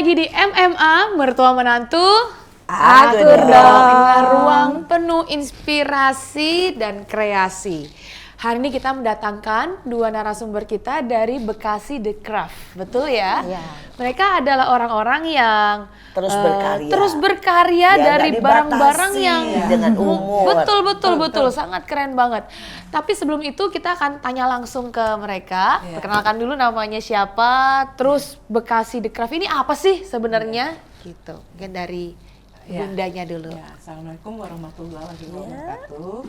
lagi di MMA Mertua Menantu. Atur dong. Ruang penuh inspirasi dan kreasi. Hari ini kita mendatangkan dua narasumber kita dari Bekasi The Craft, betul ya? Iya. Mereka adalah orang-orang yang terus berkarya ya, dari barang-barang yang dengan umur. Betul, sangat keren banget. Tapi sebelum itu kita akan tanya langsung ke mereka. Perkenalkan dulu namanya siapa, terus Bekasi The Craft ini apa sih sebenarnya? Gitu. Mungkin dari bundanya dulu. Assalamualaikum warahmatullahi wabarakatuh.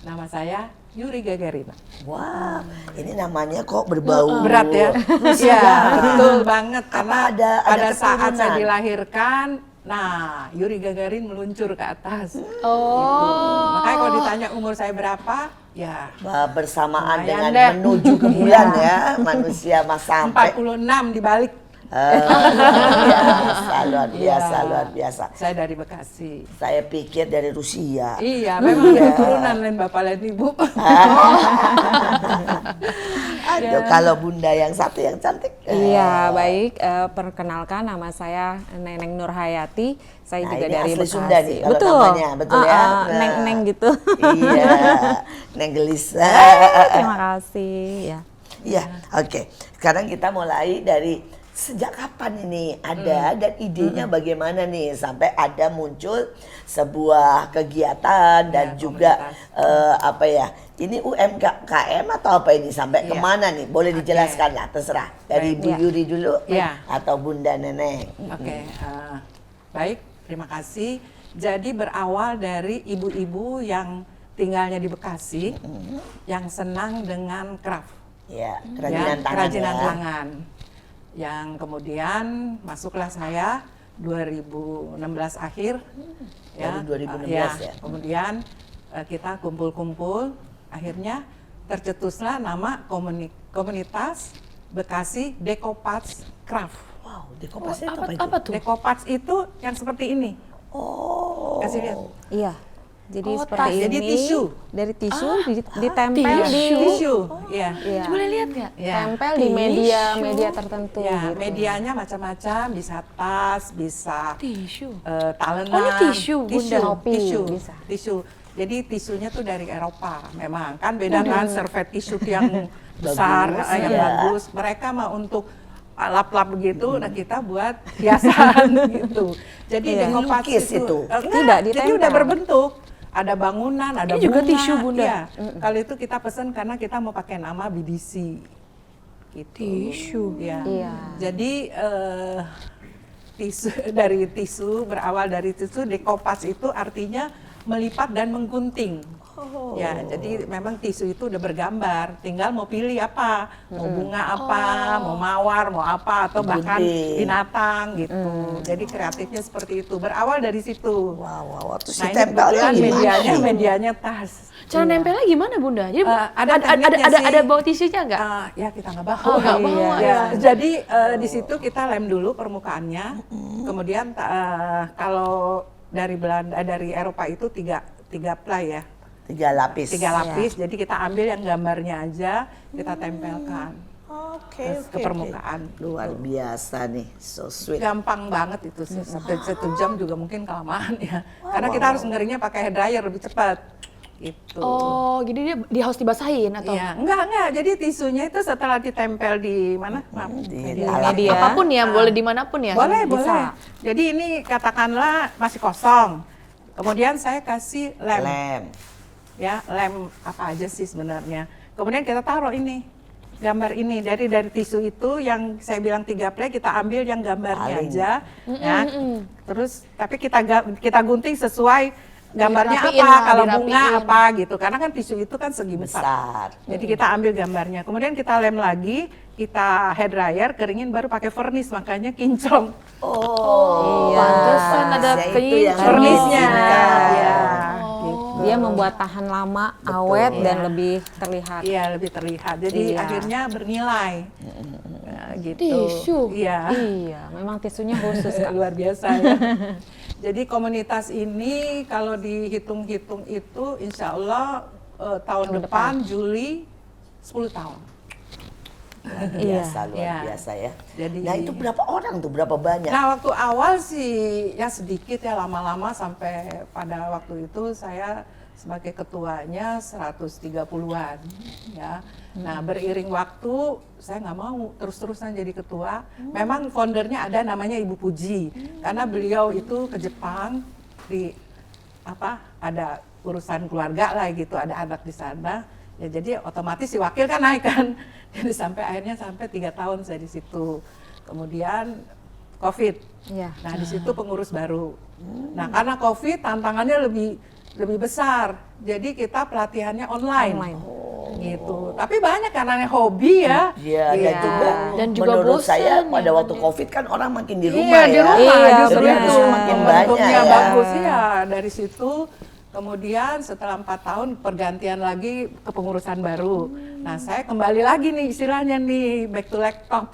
Nama saya Yuri Gagarina. Wah, ini namanya kok berbau berat ya? Iya, betul banget. Karena ada saat saya keturunan? dilahirkan, nah Yuri Gagarin meluncur ke atas. Oh. Gitu. Makanya kalau ditanya umur saya berapa, ya bersamaan lumayan dengan deh. menuju ke bulan ya, manusia mas sampai 46 dibalik. luar biasa. Saya dari Bekasi. Saya pikir dari Rusia. Iya, memang ada keturunan lain bapak lain ibu. Aduh, kalau bunda yang satu yang cantik. Iya, baik. Perkenalkan, nama saya Neneng Nurhayati. Saya Nah, juga ini dari asli Bekasi. Sunda nih, kalau betul. namanya, betul ya? Neng-neng gitu. Iya, Neng Gelis. Terima kasih. Ya. Iya, oke. Sekarang kita mulai dari sejak kapan ini ada dan idenya bagaimana nih sampai ada muncul sebuah kegiatan dan juga apa ya, ini UMKM atau apa ini sampai kemana nih, boleh dijelaskan lah, terserah dari Bu Yuri dulu atau Bunda Neneng. Oke, baik, terima kasih. Jadi berawal dari ibu-ibu yang tinggalnya di Bekasi yang senang dengan craft. Ya, kerajinan tangan. Kerajinan ya. tangan. Yang kemudian masuklah saya 2016 akhir. Dari 2016 ya. Kemudian kita kumpul-kumpul, akhirnya tercetuslah nama komunitas Bekasi Decoupage Craft. Wow, dekopasnya itu apa itu? Apa tuh? Decoupage itu yang seperti ini. Oh. Kasih lihat. Iya. Jadi Oh, seperti tas. ini. Jadi tisu. Dari tisu ditempel di Tisu, ya. Iya. Boleh lihat nggak? Ya. Tempel di media tertentu. Ya, gitu. medianya macam-macam, bisa tas, bisa Tisu. talenan. Oh, ini tisu, Bunda. Topi, tisu, bisa. tisu. Jadi tisunya tuh dari Eropa, memang kan beda kan servet tisu yang besar, Bagus, yang ya. bagus. Mereka mah untuk lap-lap begitu, nah kita buat hiasan gitu. Jadi decoupage Dilukis itu? Tidak, jadi ditempel. udah berbentuk. Ada bangunan, ada Ini juga bunga. tisu, Bunda? Iya. Kalau itu kita pesan karena kita mau pakai nama BDC. Gitu. Tisu. Ya. Iya. Jadi tisu dari tisu, berawal dari tisu, decoupage itu artinya melipat dan menggunting. Ya, jadi memang tisu itu udah bergambar, tinggal mau pilih apa, mau bunga apa, mau mawar, mau apa, atau bahkan Gunting. binatang gitu. Jadi kreatifnya seperti itu, berawal dari situ. Wow, terus Nah, ini ditempelnya kebetulan gimana? medianya tas. Cara nempelnya gimana, Bunda? Jadi Ada tekniknya sih. ada bawa tisunya nggak? Ya kita nggak bawa. Oh, nggak bawa, Ya, ya. Jadi di situ kita lem dulu permukaannya. Kemudian kalau dari Belanda, dari Eropa itu tiga ply ya, 3 lapis. 3 lapis. Jadi kita ambil yang gambarnya aja, kita tempelkan Oke, ke permukaan. luar biasa nih, so sweet. Gampang banget itu sih, sampai 1 jam juga mungkin kelamaan ya. Karena kita harus ngeringnya pakai hair dryer lebih cepat. Gitu. Oh, jadi dia harus dibasahin atau? Iya, enggak. Jadi tisunya itu setelah ditempel di mana? Di media. Apapun ya, boleh dimanapun ya? Boleh, Bisa. boleh. Jadi ini katakanlah masih kosong. Kemudian saya kasih lem. lem. Ya, lem apa aja sih sebenarnya. Kemudian kita taruh ini. Gambar ini dari tisu itu yang saya bilang 3 play, kita ambil yang gambarnya Paling. aja. Ya. Terus tapi kita gunting sesuai gambarnya Dirapiin apa, lah, kalau dirapiin. bunga apa gitu. Karena kan tisu itu kan segi besar. Besar. Jadi kita ambil gambarnya. Kemudian kita lem lagi, kita hair dryer, keringin baru pakai vernis, makanya kinclong. Oh, pantesan ada panasnya itu yang kinclong. Vernisnya. diizinkan. Ya, Oh. gitu. Dia membuat tahan lama, awet dan lebih terlihat. Iya, lebih terlihat. Jadi Iya. akhirnya bernilai. Nah, gitu. Tisu. Iya. Iya, memang tisunya khusus. Kak. Luar biasa ya. Jadi komunitas ini kalau dihitung-hitung itu insya Allah tahun depan Juli 10 tahun. Luar Iya. biasa ya. Jadi- Nah itu berapa orang tuh, berapa banyak? Nah waktu awal sih ya sedikit ya, lama-lama sampai pada waktu itu saya sebagai ketuanya 130-an ya. Nah beriring waktu saya nggak mau terus-terusan jadi ketua. Memang foundernya ada namanya Ibu Puji, karena beliau itu ke Jepang di ada urusan keluarga lah gitu, ada anak di sana. Ya jadi otomatis si wakil kan naik kan. Jadi akhirnya sampai 3 tahun saya di situ. Kemudian COVID. Iya. Nah, di situ pengurus baru. Nah, karena COVID tantangannya lebih besar. Jadi kita pelatihannya online. Gitu. Tapi banyak karena hobi ya. Iya, dan Iya. juga Dan juga menurut bosen saya ya, pada waktu Bang. COVID kan orang makin di Iya, rumah di ya. rumah Iya, justru Jadi benar. harus itu. makin Momentumnya banyak ya. bagus ya. Dari situ kemudian setelah 4 tahun pergantian lagi kepengurusan baru. Nah, saya kembali lagi nih istilahnya nih back to laptop.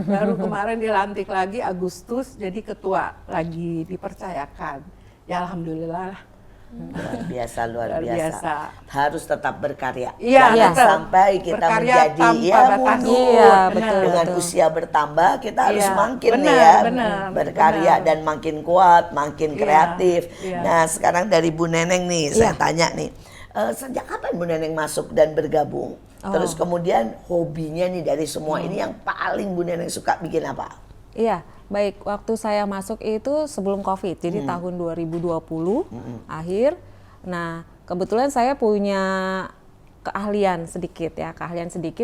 Baru kemarin dilantik lagi Agustus jadi ketua lagi, dipercayakan. Ya alhamdulillah. Luar Luar biasa. biasa. Harus tetap berkarya. Iya, Jangan betul. sampai kita Berkarya menjadi tanpa ya batas. mundur. Iya, betul, Dengan betul. usia bertambah kita harus Iya, makin nih benar, ya benar, berkarya benar. dan makin kuat, makin Iya, kreatif. iya. Nah, sekarang dari Bu Neneng nih saya Iya. tanya nih. Sejak kapan Bu Neneng masuk dan bergabung? Terus kemudian hobinya nih dari semua ini yang paling Bu Neneng suka bikin apa? Iya, baik. Waktu saya masuk itu sebelum COVID, jadi tahun 2020 akhir. Nah, kebetulan saya punya keahlian sedikit ya,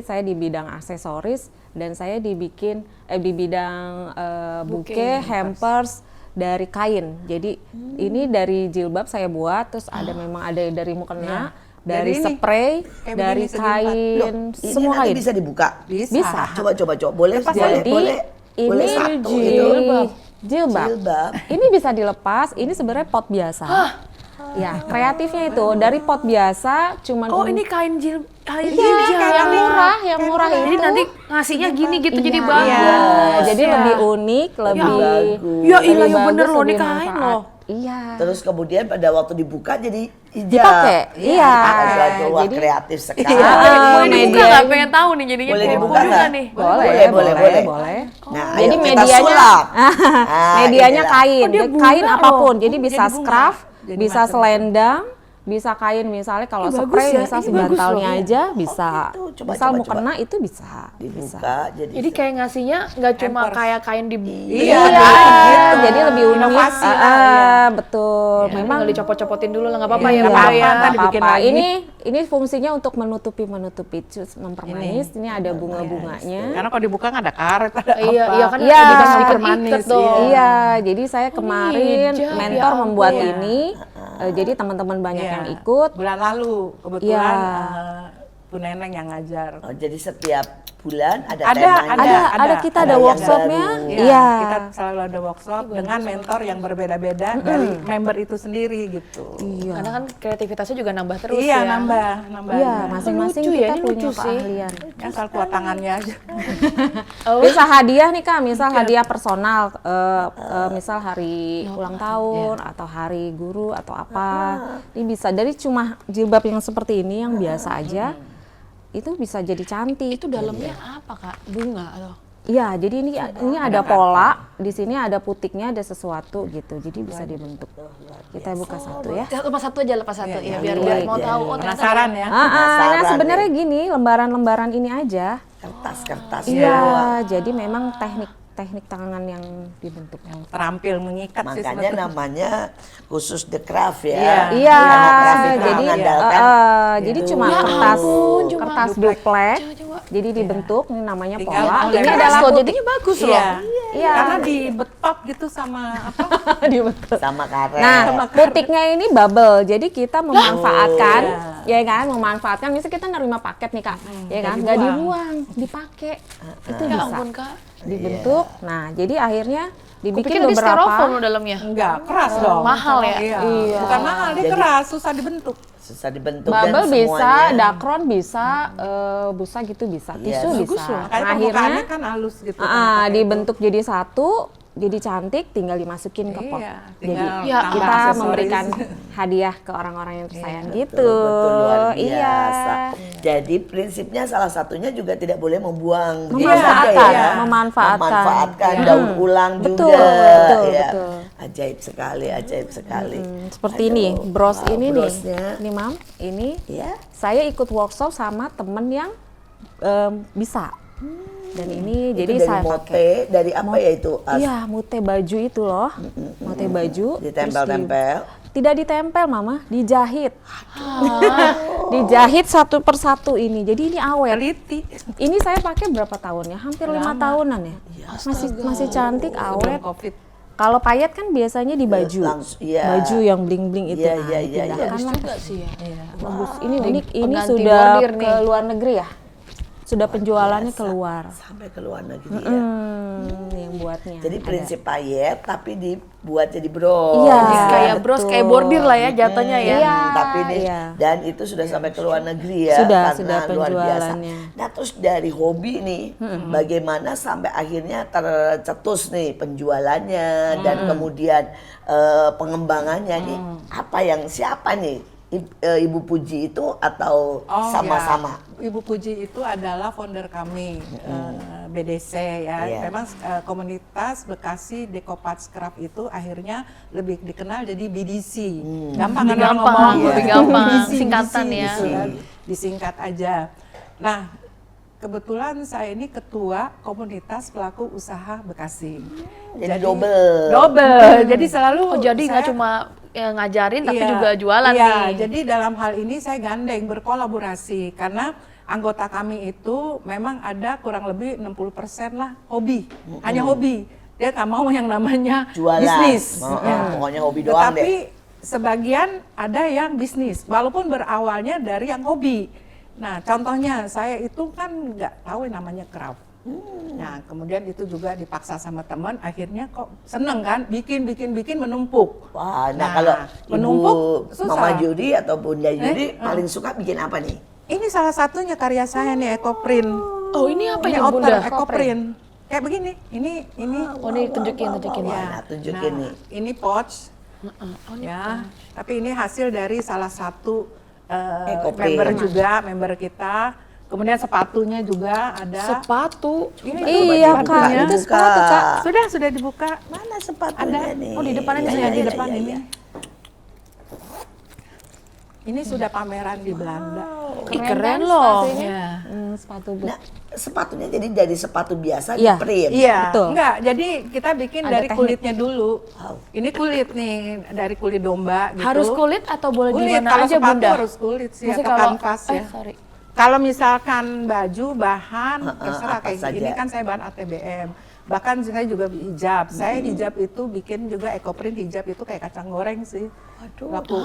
saya di bidang aksesoris dan saya di bidang buke, hampers dari kain. Jadi ini dari jilbab saya buat, terus memang ada dari mukena, dari Dari ini, spray, kayak dari begini sejilbab. kain, Loh, ini semua nanti kain. bisa dibuka? Bisa. Coba. Boleh, Jadi boleh ini satu itu. jilbab. Jilbab. Ini bisa dilepas. Ini sebenarnya pot biasa. Ya, kreatifnya itu dari pot biasa, cuman Oh ini kain jilbab. yang murah itu. Jadi nanti ngasihnya gini gitu jadi Iya, bagus. jadi ya. lebih unik, lebih bagus. Ya lebih ilah ya bener bagus, loh, lebih ini kain manfaat. loh. Iya. Terus kemudian pada waktu dibuka jadi hijab. Dipakai, iya. Wah, Jadi- kreatif sekali. Iya. Boleh dibuka media- nggak? Pengen tahu nih jadinya. Boleh Kepo dibuka juga nggak? nih. Boleh. Nah, Jadi ayo kita medianya sulap. Ah, medianya inilah. kain, Oh, dia kain bunga apapun. loh. Jadi bisa Jadi bunga. scarf, Jadi bisa macam-macam. selendang, bisa kain misalnya kalau Bagus spray ya, misal ini bagus sebantalnya loh. aja bisa. gitu. Coba, misal coba, mau kena itu bisa. Dibuka Jadi kayak ngasihnya nggak cuma Hampers. kayak kain di Iya, Iya, jadi lebih unik. Inovasi lah, iya. Betul. Memang Memang tinggal dicopot-copotin dulu lah nggak apa-apa iya, ya nggak Bunda apa-apa, ya. nggak Ntar dibikin apa-apa. lagi. Ini fungsinya untuk menutupi, terus mempermanis. Ini ada bunga-bunganya. Karena kalau dibuka nggak ada karet, ada Iya, apa. iya kan Iya. ada sedikit Permanis, ikat dong. Iya, jadi saya kemarin hijab, mentor ya membuat ampun. ini. Jadi teman-teman banyak Iya. yang ikut. Bulan lalu kebetulan Iya. Bu Neneng yang ngajar. Oh, jadi setiap bulan ada Ada, temanya. Ada kita Ada ada yang workshopnya. baru. Iya. Kita selalu ada workshop dengan mentor yang berbeda-beda dari member itu sendiri gitu. Iya. Karena kan kreativitasnya juga nambah terus Iya, ya. nambah. Iya, masing-masing Lucu ya, kita ini punya lucu sih. keahlian. Ya, asal kuat tangannya aja. Bisa hadiah nih Kak, misal hadiah personal, misal hari ulang tahun atau hari guru atau apa. Ini bisa dari cuma jilbab yang seperti ini yang biasa aja. Itu bisa jadi cantik. Itu dalamnya apa Kak? Bunga atau? Iya, jadi ini ada pola, di sini ada putiknya, ada sesuatu gitu. Jadi bisa dibentuk. Kita buka satu ya. Lepas satu aja, lepas satu ya, biar iya, mau iya, tahu. iya. Oh, ternyata Penasaran ya? Nah Penasaran sebenarnya gini, lembaran-lembaran ini aja. Kertas Iya, semua. jadi memang teknik tangan yang dibentuk. Yang terampil mengikat sih Makanya sebetulnya. namanya khusus the craft ya. Iya. Iya, Karena craft itu jadi mengandalkan jadi itu. cuma Ya kertas ampun, cuma kertas duplek. duplek. Coba. Jadi dibentuk, ini namanya Tinggal pola. oleh Ini keras adalah loh, putik. jadinya bagus loh. Iya. Iya. Karena dibetot gitu sama apa? Dibentuk. sama karet. Nah, putiknya ini bubble. Jadi kita memanfaatkan, ya kan, memanfaatkan. Misalnya kita nerima paket nih Kak, ya kan, nggak dibuang, dipakai. Itu Ya bisa ampun Kak. dibentuk. Nah, jadi akhirnya dibikin Kupikir tadi styrofoam beberapa. loh dalamnya. Enggak, keras dong. Mahal ya? Iya. Bukan mahal, dia Jadi- keras, susah dibentuk. susah dibentuk dan Bubble bisa, semuanya. dakron bisa, busa gitu bisa, Iya, tisu bagus bisa. Makanya Nah, akhirnya permukaannya kan halus gitu. dibentuk jadi satu, jadi cantik, tinggal dimasukin ke pot. Iya, Jadi tinggal Ya, tambah kita aksesoris. memberikan hadiah ke orang-orang yang tersayang gitu. Betul, luar Iya. biasa. Jadi prinsipnya salah satunya juga tidak boleh membuang begitu Memanfaatkan, saja ya. memanfaatkan. Memanfaatkan Iya. daur ulang Betul, juga. betul, Ya. betul. Ajaib sekali, ajaib sekali. Seperti Aduh, ini, bros wow, ini brosnya. nih Mam, ini Ya. saya ikut workshop sama temen yang bisa. Dan ini Itu jadi dari saya mote, pakai. dari apa ya itu? Iya, mute baju itu loh. Mute baju. terus Ditempel-tempel. Tidak ditempel, Mama, dijahit. Dijahit satu persatu ini. Jadi ini awet. Teliti. Ini saya pakai berapa tahun ya? Hampir 5 tahunan ya. Masih cantik, awet. Sebelum COVID. Kalau payet kan biasanya di baju. Langsung, iya. Baju yang bling-bling itu. Iya, Nah, iya, iya, dipindahkan Bagus lah. juga sih ya. Bagus. Ini unik. Ini pengganti sudah bordir ke nih. luar negeri ya? Sudah penjualannya keluar. Sampai ke luar negeri ya. Yang buatnya. Jadi prinsip payet tapi dibuat jadi bros. Iya. Jadi kayak bros, betul. kayak bordir lah ya jatuhnya ya. Iya. Tapi ini iya. dan itu sudah sampai ke luar negeri ya, Sudah karena luar biasa. penjualannya. Nah terus dari hobi nih, bagaimana sampai akhirnya tercetus nih penjualannya dan kemudian pengembangannya nih, apa yang siapa nih Ibu Puji itu atau Oh, sama-sama? ya. Ibu Puji itu adalah founder kami BDC ya. Iya. Memang komunitas Bekasi Decopage Craft itu akhirnya lebih dikenal jadi BDC. Gampang kan orang Gampang, ngomong, lebih ya. gampang. BDC, Singkatan BDC, ya. gitu kan. Disingkat aja. Nah, kebetulan saya ini ketua komunitas pelaku usaha Bekasi. Jadi double. Double. Jadi selalu Oh jadi nggak saya- cuma ngajarin tapi Iya, juga jualan iya, nih. jadi dalam hal ini saya gandeng berkolaborasi karena anggota kami itu memang ada kurang lebih 60% lah hobi, hanya hobi. Dia nggak mau yang namanya Jualan. bisnis. Oh, Ya. pokoknya hobi doang Tetapi deh. sebagian ada yang bisnis, walaupun berawalnya dari yang hobi. Nah, contohnya saya itu kan nggak tahu yang namanya craft. Nah, kemudian itu juga dipaksa sama teman, akhirnya kok seneng kan, bikin menumpuk. Wah, nah kalau menumpuk Ibu susah. Mama Judi atau Bunda Judi paling suka bikin apa nih? Ini salah satunya karya saya nih, EcoPrint. Oh ini apa Ini ini outer Bunda? EcoPrint. Kayak begini, ini. Oh ini tunjukin. Mana tunjukin nih. Ini pouch. Ya, tapi ini hasil dari salah satu EcoPrint. member kita. Kemudian sepatunya juga ada. Sepatu. Iya Buka, Kak, itu dibuka. sepatu Kak. Sudah dibuka. Mana sepatunya Ada. nih? Oh, di depannya Iya, di iya, sini, Di iya, depan iya, ini. iya. Ini sudah pameran di Belanda. Ih, keren kan loh. sepatunya? Ya. Sepatu bu. Nah, sepatunya jadi dari sepatu biasa Iya. di print. Iya, Betul. enggak. Jadi kita bikin Ada dari teknik. kulitnya dulu. Wow. Ini kulit nih, dari kulit domba gitu. Harus kulit atau boleh di Kulit, mana kalau aja sepatu Bunda? harus kulit sih, Maksudnya atau kalau kanvas ya. sorry. Kalau misalkan baju, bahan, terserah apa kayak saja. ini kan saya bahan ATBM. Bahkan saya juga hijab. Saya hijab itu bikin juga EcoPrint hijab itu kayak kacang goreng sih. Laku.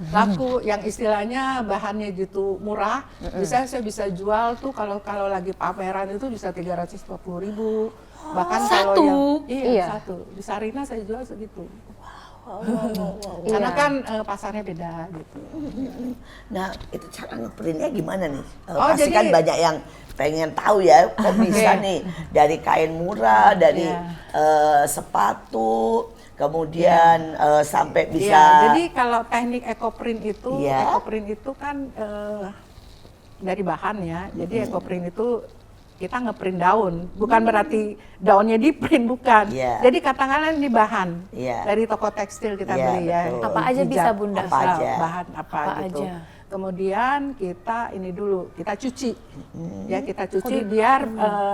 Laku yang istilahnya bahannya gitu murah. Bisa saya bisa jual tuh kalau lagi pameran itu bisa 340.000. Bahkan kalau Satu? yang Iya. satu. Di Sarina saya jual segitu. Wow. Karena Iya. kan pasarnya beda gitu. Nah, itu cara ngeprintnya gimana nih? Oh, Pasti jadi- kan banyak yang pengen tahu ya, kok bisa Iya. nih dari kain murah, dari Iya. sepatu, kemudian sampai bisa. Iya, jadi kalau teknik EcoPrint itu, Iya. EcoPrint itu kan dari bahan ya. Jadi EcoPrint itu kita ngeprint daun, bukan berarti daunnya di print, bukan. Iya. Jadi katakanlah ini bahan Iya. dari toko tekstil kita Iya, beli ya. betul. Apa aja Hijab, bisa, Bunda? Apa asal aja. bahan apa gitu. aja? Kemudian kita ini dulu, kita cuci, ya kita cuci biar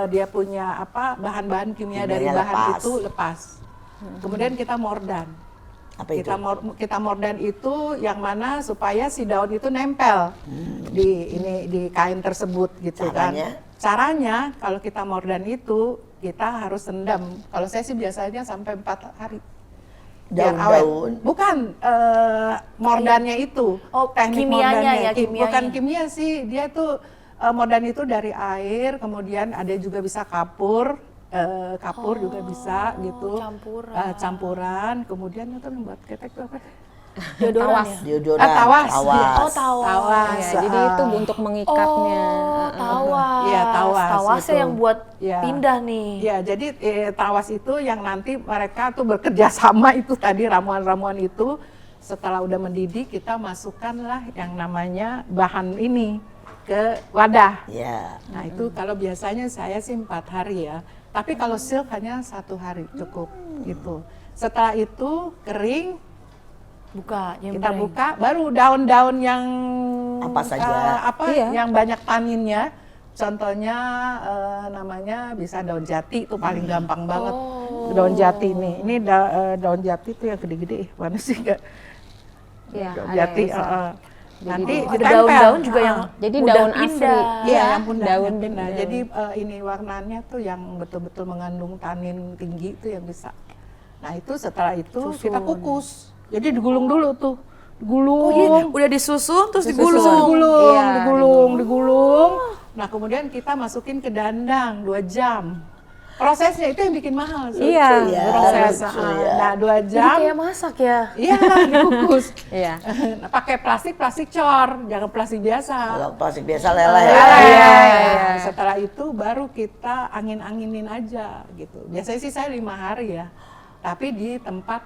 dia punya apa bahan-bahan kimia dari Kimianya bahan lepas. itu lepas. Kemudian kita mordan. Apa itu? Kita mordan itu yang mana supaya si daun itu nempel di kain tersebut gitu Caranya? kan. Caranya kalau kita mordan itu kita harus rendam. Kalau saya sih biasanya sampai 4 hari. Biar awet. Daun-daun? Bukan mordannya itu. Oh, teknik kimianya mordannya. ya, kimianya. Bukan kimia sih, dia tuh mordan itu dari air, kemudian ada juga bisa kapur. Kapur juga bisa gitu. campuran. Campuran, kemudian itu membuat ketek itu apa? Deodoran ya? Deodoran, Tawas. Oh, tawas. Tawas. Ya, jadi itu untuk mengikatnya. Oh, tawas. Iya, tawas Tawasnya itu. yang buat Iya. pindah nih. Ya, jadi tawas itu yang nanti mereka tuh bekerja sama itu tadi ramuan-ramuan itu setelah udah mendidih kita masukkanlah yang namanya bahan ini. ke wadah. Ya. Nah itu kalau biasanya saya sih 4 hari ya. Tapi kalau silk hanya 1 hari cukup gitu. Setelah itu kering, Buka, kita nyempreng. buka, baru daun-daun yang Apa saja. Iya. yang banyak taninnya. Contohnya namanya bisa daun jati, itu paling gampang banget. Daun jati nih. Ini daun jati tuh yang gede-gede. Mana sih enggak? Iya, Daun ada jati. yang besar. Nanti Ada ditempel. daun-daun juga yang Jadi udah daun asli. pindah. Iya, yang pundak daun yang pindah. daun. Jadi ini warnanya tuh yang betul-betul mengandung tanin tinggi itu yang bisa. Nah itu setelah itu kita kukus. Jadi digulung dulu tuh, digulung. Oh iya, udah disusun terus digulung. digulung, Iya, digulung. Nah kemudian kita masukin ke dandang 2 jam. Prosesnya itu yang bikin mahal. Sih. Iya, ya, Proses. lucu ya. Nah 2 Jadi jam. kayak masak ya. Iya, dikukus. Iya. Nah, pakai plastik cor, jangan plastik biasa. Kalau plastik biasa leleh ya. Iya. Setelah itu baru kita angin-anginin aja gitu. Biasanya sih saya 5 hari ya. Tapi di tempat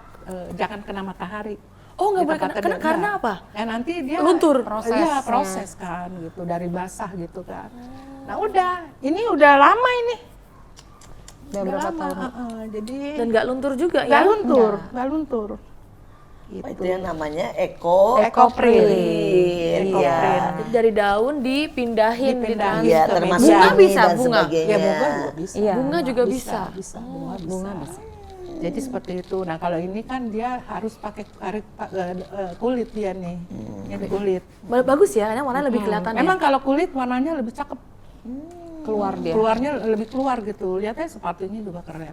jangan kena matahari. Oh, nggak Di boleh tempat kena. teduh. Karena Nah, apa? Ya nanti dia Luntur. Iya, proses kan gitu dari basah gitu kan. Nah, udah. Ini udah lama ini. Udah berapa lama. tahun? Jadi Dan nggak luntur juga nggak ya. luntur, nggak luntur. Gitu. Itu yang namanya ekoprint. Ekoprint. Iya. Jadi dari daun dipindahin, Dipindahin. Iya, ke termasuk Bunga ini bisa, dan bunga. sebagainya. Ya bunga juga bisa. Iya. Bunga juga bisa. Bisa, bunga bisa. Jadi seperti itu. Nah kalau ini kan dia harus pakai kulit dia nih, ini kulit. Bagus ya, karena warnanya lebih kelihatan ya. Emang kalau kulit warnanya lebih cakep, Keluar dia. keluarnya lebih keluar gitu. Lihatnya sepatunya juga keren.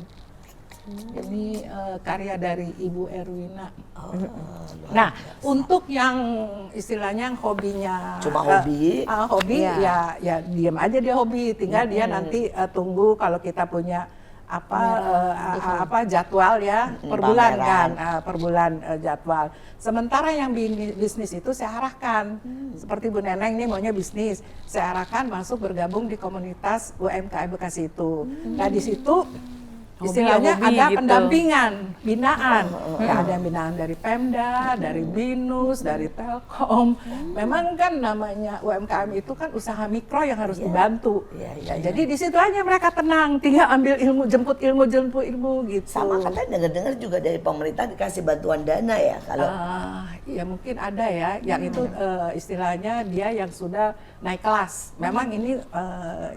Ini karya dari Ibu Erwina. Nah, untuk yang istilahnya yang hobinya Cuma hobi. hobi Iya. ya diam aja dia hobi. Tinggal dia nanti tunggu kalau kita punya apa jadwal ya per bulan kan, per bulan jadwal. Sementara yang bisnis itu saya arahkan seperti Bu Neneng nih maunya bisnis, saya arahkan masuk bergabung di komunitas UMKM Bekasi itu. Nah di situ istilahnya hobi ada gitu. pendampingan, binaan. Ya, ada binaan dari Pemda, dari BINUS, dari Telkom. Memang kan namanya UMKM itu kan usaha mikro yang harus dibantu. Ya, jadi di situ aja mereka tenang, tinggal ambil ilmu, jemput ilmu gitu. Sama katanya dengar-dengar juga dari pemerintah dikasih bantuan dana ya kalau Ya mungkin ada ya, yang itu istilahnya dia yang sudah naik kelas. Memang ini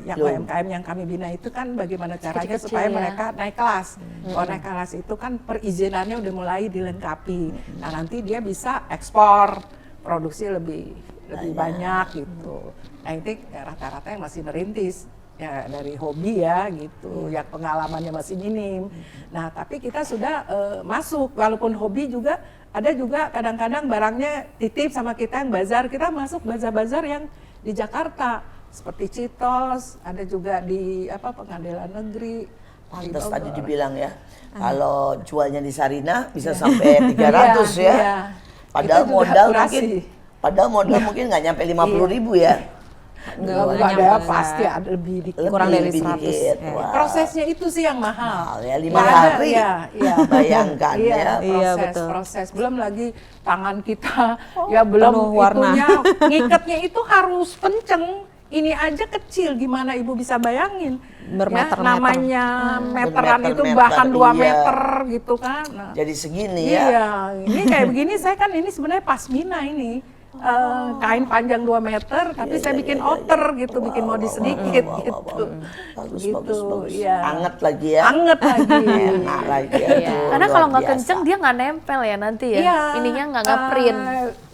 yang Belum. UMKM yang kami bina itu kan bagaimana caranya Kecil-kecil supaya ya. mereka naik kelas. Kalau naik kelas itu kan perizinannya udah mulai dilengkapi. Nah nanti dia bisa ekspor, produksi lebih banyak gitu. Nah ini rata-rata yang masih merintis. Ya dari hobi ya gitu, yang pengalamannya masih minim. Nah tapi kita sudah masuk, walaupun hobi juga ada juga kadang-kadang barangnya titip sama kita yang bazar, kita masuk bazar-bazar yang di Jakarta seperti Citos, ada juga di Pengadilan Negeri. pantas di tadi Bogor. dibilang ya. Kalau jualnya di Sarinah bisa sampai 300 ya. Iya. Padahal Itu juga modal akurasi. mungkin nggak nyampe 50.000 ya. Enggak ada, pasti ada lebih dikit. Kurang dari Lebih 100. dikit. Ya. Wah. Prosesnya itu sih yang mahal. Mahal ya, 5 Nggak ada, hari. iya, iya. Bayangkan Iya, ya. Iya, proses, betul. proses. Belum lagi tangan kita, ya belum penuh warna. itunya, ngikatnya itu harus kenceng. Ini aja kecil, gimana Ibu bisa bayangin? Bermeter-meter. Ya, namanya meteran itu Bermeter-meter, bahkan 2 iya. meter gitu kan. Nah, Jadi segini ya. iya, ini kayak begini saya kan ini sebenarnya pasmina ini. Kain panjang 2 meter, tapi saya bikin outer gitu, bikin modi sedikit gitu. Bagus, Gitu, bagus, bagus. iya. Anget lagi ya. Anget lagi. Enak lagi ya. Iya. Tuh, Karena luar kalau nggak biasa. kenceng dia nggak nempel ya nanti ya. Iya. Ininya nggak print.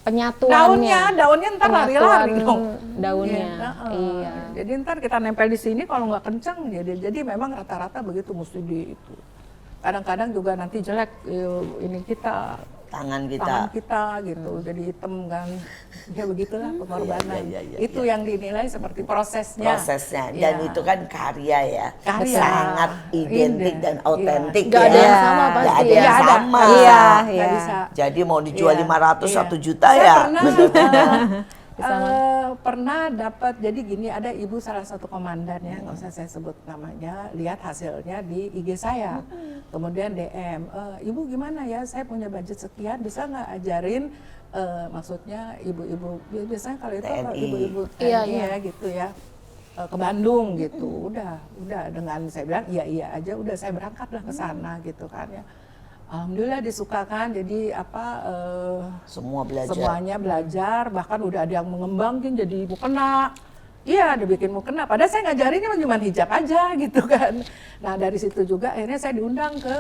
Penyatuannya. Daunnya ntar lari-lari dong. Daunnya. Iya. Iya. Jadi ntar kita nempel di sini kalau nggak kenceng, jadi memang rata-rata begitu mesti di itu. Kadang-kadang juga nanti jelek ini kita Tangan kita. tangan kita gitu, jadi hitam kan. Ya begitulah pengorbanan. iya, Itu yang dinilai seperti prosesnya. Dan Iya. itu kan karya ya. Karya. Sangat identik Iya. dan autentik Nggak ya. ada yang sama Nggak pasti ada ya. yang Nggak ada. sama. Iya, Nggak iya. bisa. Jadi mau dijual Iya, 500 iya. 1 juta Saya ya. pernah, Bener-bener. Pernah dapat, jadi gini, ada ibu salah satu komandan ya, nggak usah saya sebut namanya, lihat hasilnya di IG saya, kemudian DM, ibu gimana ya, saya punya budget sekian, bisa nggak ajarin, maksudnya ibu-ibu, biasanya kalau itu TNI. ibu-ibu Iya, TNI ya gitu ya, ke Bandung gitu, udah dengan saya bilang iya aja, udah saya berangkatlah ke sana gitu kan ya. Alhamdulillah disukakan, jadi Semua belajar. semuanya belajar, bahkan udah ada yang mengembangin jadi mukena. Iya, ada bikin mukena. Padahal saya ngajarinnya cuma hijab aja gitu kan. Nah dari situ juga akhirnya saya diundang ke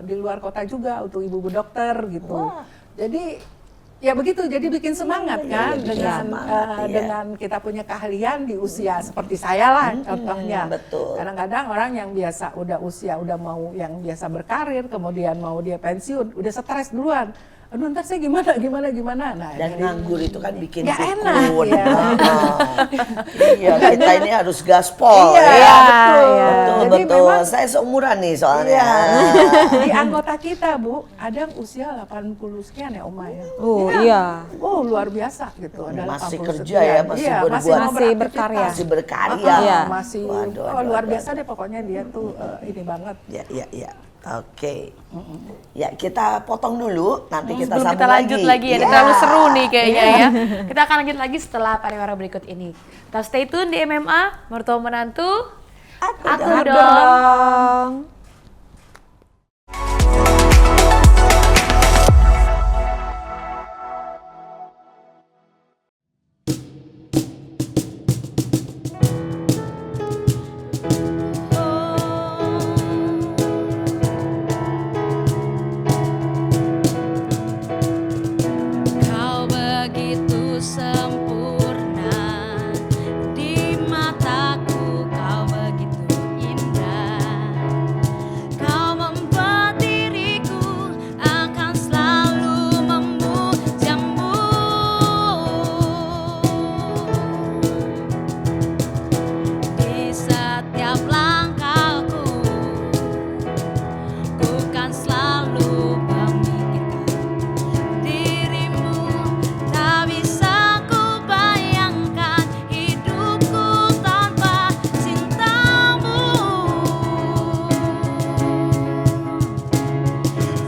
di luar kota juga untuk ibu-ibu dokter gitu. Jadi ya begitu, jadi bikin semangat kan bikin semangat, iya. dengan kita punya keahlian di usia seperti saya lah contohnya. betul. Kadang-kadang orang yang biasa udah mau yang biasa berkarir, kemudian mau dia pensiun, udah stres duluan. Aduh ntar saya gimana. Nah, Dan nganggur itu kan bikin Nggak pikun. enak, ya. Iya, kita ini harus gaspol. Iya, ya. betul. Jadi Betul. memang- Saya seumuran nih soalnya. Iya. Di anggota kita Bu, ada yang usia 80 sekian ya Oma ya. Oh iya. Oh luar biasa gitu. Ada Masih 80 kerja sekian. ya, masih Iya, berbuat. masih mau Masih beraktivitas. berkarya. Masih berkarya. Iya. Masih luar biasa deh pokoknya dia tuh ini banget. Ya. Oke. Ya, kita potong dulu, nanti kita Sebelum sambung kita lanjut lagi ya, ini Ya. terlalu seru nih kayaknya ya. Kita akan lanjut lagi setelah pariwara berikut ini. Tetap stay tune di MMA, mertua menantu. Aku dong. Dong. Kau begitu sempurna di mataku, kau begitu indah. Kau membuat diriku akan selalu memujamu. Di setiap langkahku, ku kan selalu memikirkan dirimu. Tak bisa ku bayangkan hidupku tanpa cintamu.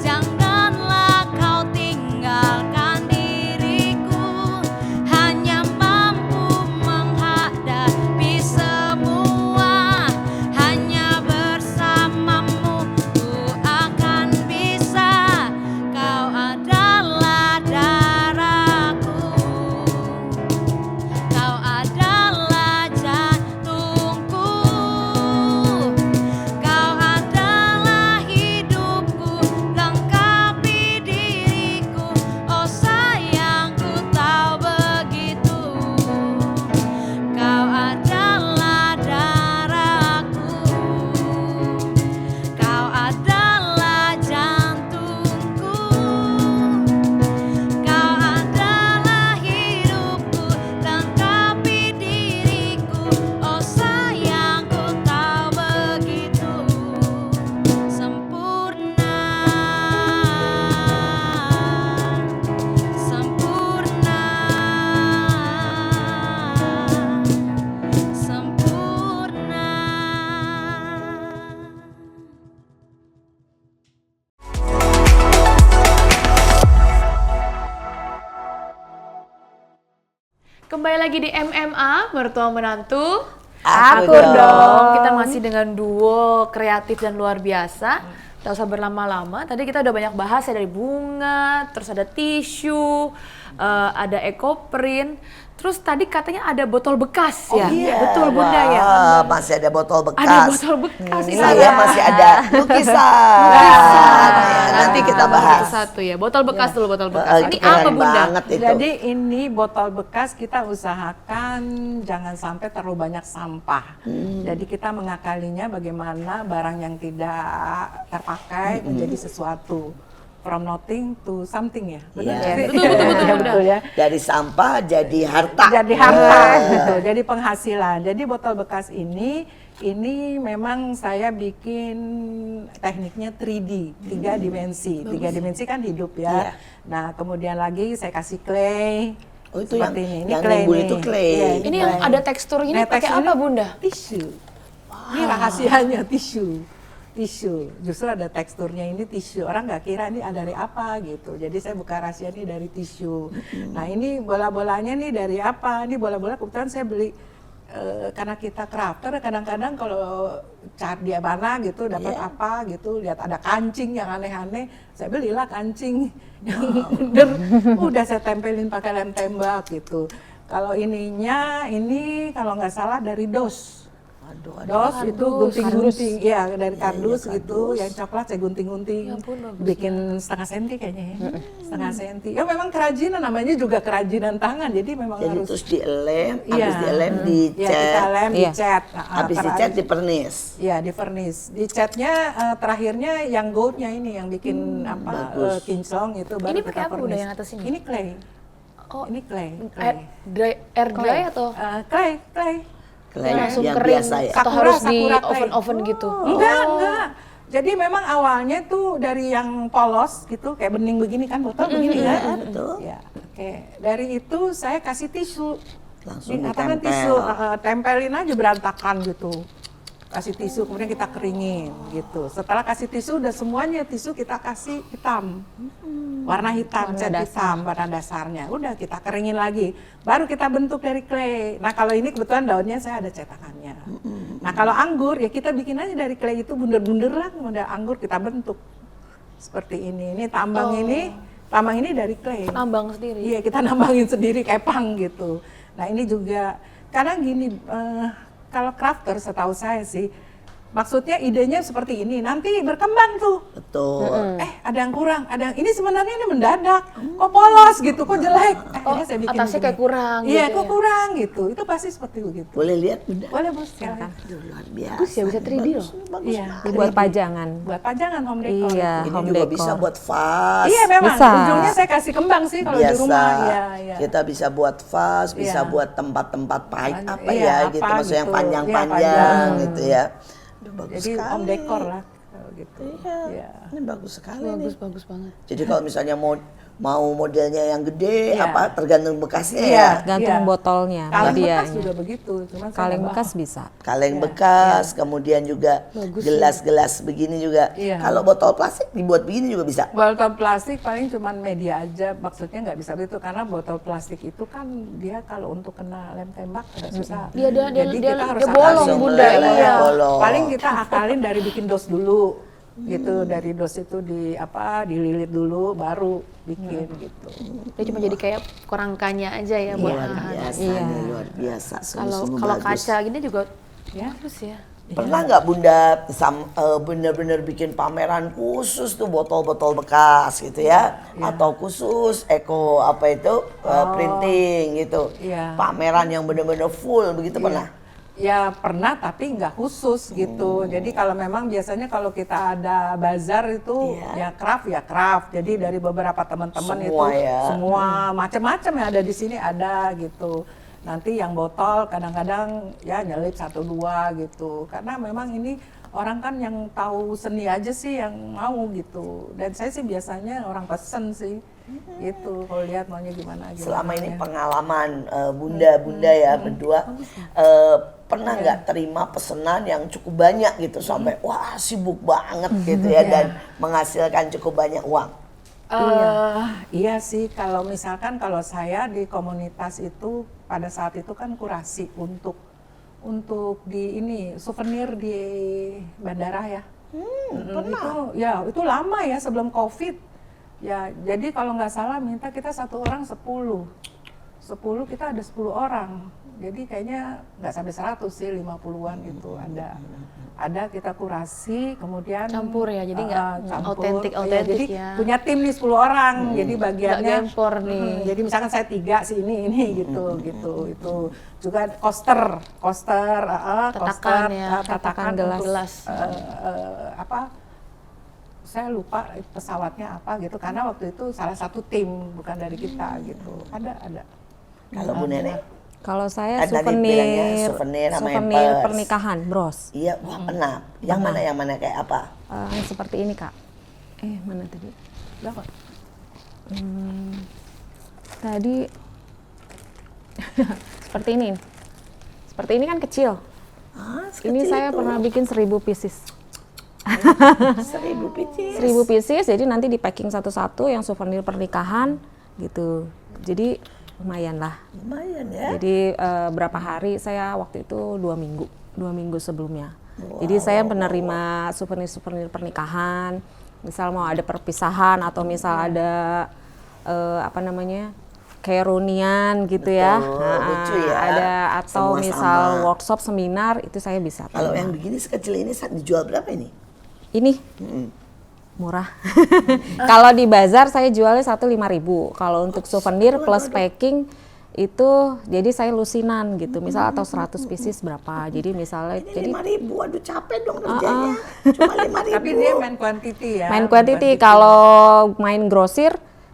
Janganlah kau tinggalkan diriku, hanya mampu menghadapi semua. Hanya bersamamu ku akan bisa. Kau adalah darahku, kau adalah jantungku, kau adalah hidupku, lengkapi diriku. Oh sayangku tahu begitu, kau adalah darahku, kau adalah jantungku, kau adalah hidupku, lengkapi diriku. Oh sayangku tahu begitu, sempurna, sempurna, sempurna. Kembali lagi di MMA, mertua menantu. Aku dong. Kita masih dengan duo kreatif dan luar biasa. Tak usah berlama-lama. Tadi kita udah banyak bahas ya, dari bunga, terus ada tisu, ada ekoprint. Terus tadi katanya ada botol bekas ya. Iya. Betul Bunda ya. Wah, masih ada botol bekas. Ada botol bekas di Saya sana. masih ada lukisan. Ya, nanti kita bahas. Satu ya. Botol bekas dulu, botol bekas. Eh, Ini keren apa Bunda? banget itu. Jadi ini botol bekas kita usahakan jangan sampai terlalu banyak sampah. Jadi kita mengakalinya bagaimana barang yang tidak terpakai menjadi sesuatu. From nothing to something ya. Benar Iya. nggak sih? Betul, Betul ya. Dari sampah jadi harta. Jadi harta gitu, jadi penghasilan. Jadi botol bekas ini memang saya bikin tekniknya 3D, 3 dimensi. 3 dimensi kan hidup Iya. ya. Nah, kemudian lagi saya kasih clay. Oh itu yang Seperti ini yang clay nimbul nih. itu clay. Iya, Ini yang clay. ada tekstur gini Nah, pakai teksturnya apa Bunda? Tisu. Ini rahasianya tisu. Justru ada teksturnya ini tisu. Orang nggak kira ini ada dari apa gitu. Jadi saya buka rahasia ini dari tisu. Nah ini bola-bolanya nih dari apa? Ini bola-bola kebetulan saya beli karena kita crafter. Kadang-kadang kalau cari dia mana gitu dapat apa gitu, lihat ada kancing yang aneh-aneh, saya belilah kancing yang bener. Udah saya tempelin pakai lem tembak gitu. Kalau ininya ini kalau nggak salah dari dos. Dos itu gunting-gunting, ya dari kardus gitu, yang coklat saya gunting-gunting, bikin setengah senti kayaknya ya, setengah senti. Ya memang kerajinan, namanya juga kerajinan tangan, jadi memang Jadi harus. terus dilem, Iya. habis dilem Ya, dicat, kita lem, Iya. dicat. habis dicat dipernis. Ya, di vernis. Di catnya terakhirnya yang goldnya ini yang bikin kinclong itu baru Ini kita pakai apa Bunda vernis. yang atas ini? Ini clay. Oh, Ini clay. air dry atau Clay. Clay langsung yang kering biasa ya. atau Sakura, harus di sakura clay. oven gitu? Enggak. Jadi memang awalnya tuh dari yang polos gitu, kayak bening begini kan, botol begini kan. betul. Ya, oke. Dari itu saya kasih tisu. Langsung Dikatakan ditempel. tisu, tempelin aja berantakan gitu. Kasih tisu, kemudian kita keringin gitu. Setelah kasih tisu, udah semuanya tisu kita kasih hitam. Warna hitam, cat hitam, warna dasarnya. Udah kita keringin lagi. Baru kita bentuk dari clay. Nah kalau ini kebetulan daunnya saya ada cetakannya. Nah kalau anggur, ya kita bikin aja dari clay itu bunder-bunderan. Udah anggur kita bentuk. Seperti ini. Ini tambang ini dari clay. Nambang sendiri. Iya, kita nambangin sendiri kayak pang gitu. Nah ini juga, kadang gini, kalau crafter setahu saya sih, maksudnya idenya seperti ini, nanti berkembang tuh. Betul. Ada yang kurang, ini sebenarnya ini mendadak, kok polos gitu, kok jelek. Akhirnya saya bikin atasnya begini. kayak kurang Iya, gitu kok ya. kurang gitu, itu pasti seperti begitu. Boleh lihat Bunda? Boleh bos, silakan. Luar biasa. Bagus ya, bisa 3D loh. Bagus. Iya, Buat pajangan. buat pajangan home decor. Iya, Ini home juga decor. bisa buat vas. Iya memang, Bisa. ujungnya saya kasih kembang sih kalau di Biasa. rumah. Iya. Kita bisa buat vas, bisa Iya. buat tempat-tempat apa Iya, ya gitu, apa maksudnya yang gitu. panjang-panjang Iya, panjang. gitu ya. Udah bagus Jadi sekali. home decor lah kalau gitu. Iya. Ini bagus sekali nih. Bagus banget. Jadi kalau misalnya mau modelnya yang gede, Iya. apa tergantung bekasnya Iya. ya. Gantung botolnya, Kaleng bekas medianya. juga begitu, cuman saya Kaleng nggak bekas bawa. bisa. Kaleng bekas, kemudian juga gelas-gelas begini juga. Iya. Kalau botol plastik dibuat begini juga bisa. Botol plastik paling cuman media aja, maksudnya nggak bisa begitu karena botol plastik itu kan dia kalau untuk kena lem tembak agak susah. Jadi kita harus dia bolong Langsung Bunda. meleleh, Iya. bolong. Paling kita akalin dari bikin dos dulu, gitu. Dari dos itu dililit dulu, baru bikin gitu. Dia cuma jadi kayak kerangkanya aja ya buat Luar nahan. biasa, Iya. nih, luar biasa. Kalau Sungguh-sungguh kalau bagus. kaca gini juga Ya. bagus ya. Pernah nggak Bunda bener-bener bikin pameran khusus tuh botol-botol bekas gitu ya? Atau khusus printing gitu? Iya. Pameran yang bener-bener full begitu pernah? Ya pernah tapi nggak khusus gitu. Jadi kalau memang biasanya kalau kita ada bazar itu ya craft. Jadi dari beberapa teman-teman itu Semua ya. semua macam-macam yang ada di sini ada gitu. Nanti yang botol kadang-kadang ya nyelip 1-2 gitu. Karena memang ini orang kan yang tahu seni aja sih yang mau gitu. Dan saya sih biasanya orang pesen sih. Gitu. Kalau lihat maunya gimana. Selama ini ya. pengalaman Bunda ya berdua pernah nggak terima pesanan yang cukup banyak gitu sampai wah sibuk banget gitu ya dan menghasilkan cukup banyak uang? Iya sih, kalau misalkan kalau saya di komunitas itu pada saat itu kan kurasi untuk di ini souvenir di bandara ya. Itu lama ya sebelum COVID. Ya, jadi kalau nggak salah minta kita satu orang 10 kita ada 10 orang. Jadi kayaknya nggak sampai 100 sih, 50-an gitu ada kita kurasi, kemudian Campur ya, jadi nggak campur. autentik Jadi ya. punya tim nih 10 orang, jadi bagiannya Nggak gempor nih. jadi misalkan saya 3 sih ini gitu itu juga coaster Tatakan ya, tatakan gelas. Saya lupa pesawatnya apa gitu karena waktu itu salah satu tim bukan dari kita gitu ada. Kalau Bu Nenek? Kalau saya Kan tadi bilangnya souvenir souvenir sama hampers. pernikahan, bros. Iya, wah pernah. Yang mana kayak apa? Yang seperti ini, Kak. Mana tadi? Lah, kok. Tadi Seperti ini. Seperti ini kan kecil. Ah, Ini sekecil saya itu. pernah bikin 1000 pieces. 1000 pieces. 1000 pieces, jadi nanti di packing satu-satu yang souvenir pernikahan gitu. Jadi lumayan lah. Lumayan ya. Jadi berapa hari saya waktu itu 2 minggu sebelumnya. Jadi saya menerima souvenir-souvenir pernikahan, misal mau ada perpisahan atau misal ada apa namanya kayak reunian gitu ya. Betul, lucu ya. Ada atau Semua misal sama. workshop seminar itu saya bisa. Kalau terima. yang begini sekecil ini dijual berapa ini? Ini murah. Kalau di bazar saya jualnya 5.000. Kalau untuk souvenir plus packing itu jadi saya lusinan gitu. Misal atau 100 pieces berapa. Jadi misalnya Ini jadi 5.000, aduh capek dong kerjanya. Cuma 5.000. Tapi dia main quantity ya. main quantity. Kalau main grosir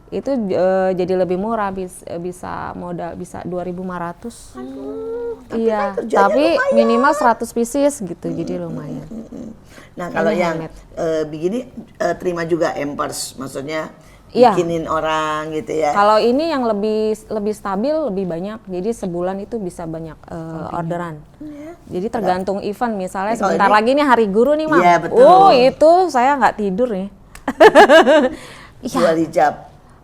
itu jadi lebih murah, bisa modal bisa 2.500. Iya, kan kerjanya tapi lumayan. minimal 100 pieces gitu. Jadi lumayan. Nah kalau Ini yang handmade. begini terima juga hampers, maksudnya Iya. bikinin orang gitu ya. Kalau ini yang lebih stabil, lebih banyak. Jadi sebulan itu bisa banyak orderan. Jadi tergantung event. Misalnya Kalau sebentar ini- lagi nih hari guru nih, Mam. Iya, betul. Oh, itu saya nggak tidur nih. Jual hijab.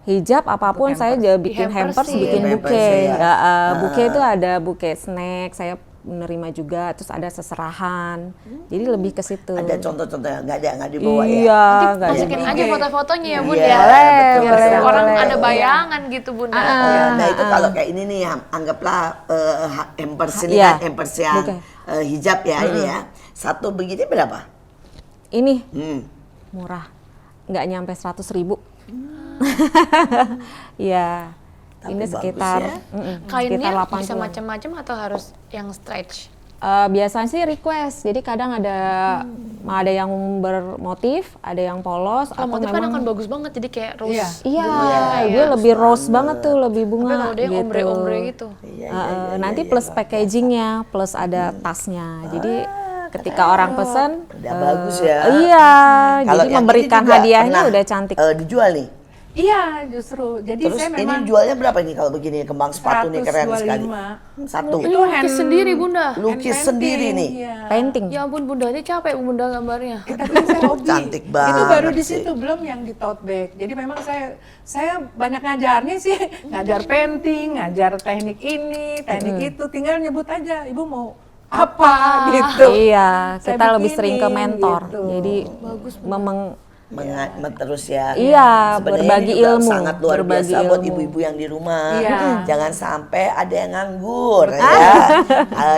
Hijab apapun saya juga bikin hampers hampers, sih. bikin Hampers bouquet. ya. Bouquet itu ada bouquet snack, saya menerima juga. Terus ada seserahan. Jadi lebih ke situ. Ada contoh-contohnya nggak dibawa ya. Iya, nggak ada. Masukin aja foto-fotonya ya Bun Iya, ya. betul, Biar betul. orang boleh. ada bayangan gitu Bunda. Nah itu kalau kayak ini nih anggaplah hampers ini Iya. kan hampers yang Bukan. hijab ya ini ya. Satu begini berapa? Ini Hmm. murah, nggak nyampe 100.000. Iya, Tapi ini bagus sekitar ya. Kainnya sekitar bisa 80. macam-macam atau harus yang stretch? Biasanya sih request, jadi kadang ada yang bermotif, ada yang polos, Kalau atau motif kan memang akan bagus banget jadi kayak rose. Iya. iya, Iya, dia lebih rose banget tuh, lebih Tapi bunga kalau dia yang gitu. ombre-ombre gitu. Iya, Nanti plus packagingnya, plus ada tasnya. Jadi ketika orang pesen, Udah bagus ya. Iya, Kalau jadi yang memberikan ini juga hadiahnya pernah, udah cantik. Dijual nih. Iya, justru. Jadi Terus saya ini memang jualnya berapa ini kalau begini kembang sepatu nih keren sekali. 125. Satu. Itu Lukis sendiri Bunda. Lukis sendiri nih. Iya. Painting. Ya ampun Bunda, ini capek Bunda gambarnya. Tapi saya hobi. Cantik Itu banget baru di sih. situ, belum yang di tote bag. Jadi memang saya banyak ngajarnya sih, ngajar painting, ngajar teknik ini, teknik itu. Tinggal nyebut aja, Ibu mau apa gitu. Iya, Saya kita lebih sering ke bikinin, mentor. gitu. Jadi Terus ya. Iya, Sebenarnya berbagi ini juga ilmu, sangat luar berbagi biasa buat ilmu. ibu-ibu yang di rumah. Iya. Jangan sampai ada yang nganggur ya.